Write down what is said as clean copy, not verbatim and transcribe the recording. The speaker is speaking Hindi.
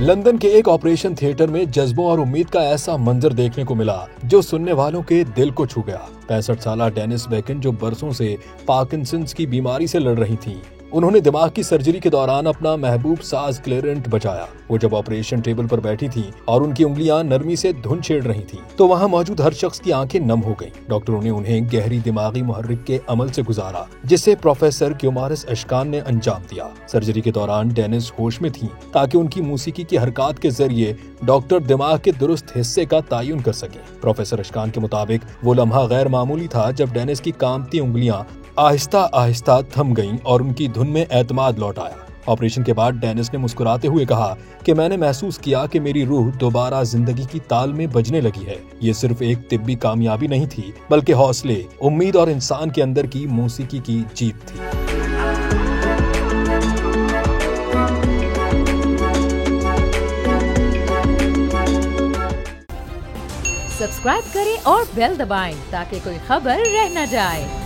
लंदन के एक ऑपरेशन थिएटर में जज्बों और उम्मीद का ऐसा मंजर देखने को मिला जो सुनने वालों के दिल को छू गया। 65 साला डेनिस बेकन जो बरसों से पार्किंसंस की बीमारी से लड़ रही थीं, उन्होंने दिमाग की सर्जरी के दौरान अपना महबूब साज क्लेरेंट बजाया। वो जब ऑपरेशन टेबल पर बैठी थी और उनकी उंगलियां नरमी से धुन छेड़ रही थी तो वहां मौजूद हर शख्स की आंखें नम हो गईं। डॉक्टरों ने उन्हें गहरी दिमागी मुहर्रिक के अमल से गुजारा जिसे प्रोफेसर क्यूमारिस अशकान ने अंजाम दिया। सर्जरी के दौरान डेनिस होश में थी ताकि उनकी मौसीकी की हरकत के जरिए डॉक्टर दिमाग के दुरुस्त हिस्से का तयन कर सके। प्रोफेसर अशकान के मुताबिक वो लम्हा गैर मामूली था जब डेनिस की कांपती उंगलियां आहिस्ता आहिस्ता थम गईं और उनकी धुन में एतमाद लौट आया। ऑपरेशन के बाद डेनिस ने मुस्कुराते हुए कहा कि मैंने महसूस किया कि मेरी रूह दोबारा जिंदगी की ताल में बजने लगी है। ये सिर्फ एक तिब्बी कामयाबी नहीं थी बल्कि हौसले, उम्मीद और इंसान के अंदर की मौसीकी की जीत थी। सब्सक्राइब करें और बेल दबाएं ताकि कोई खबर रह न जाए।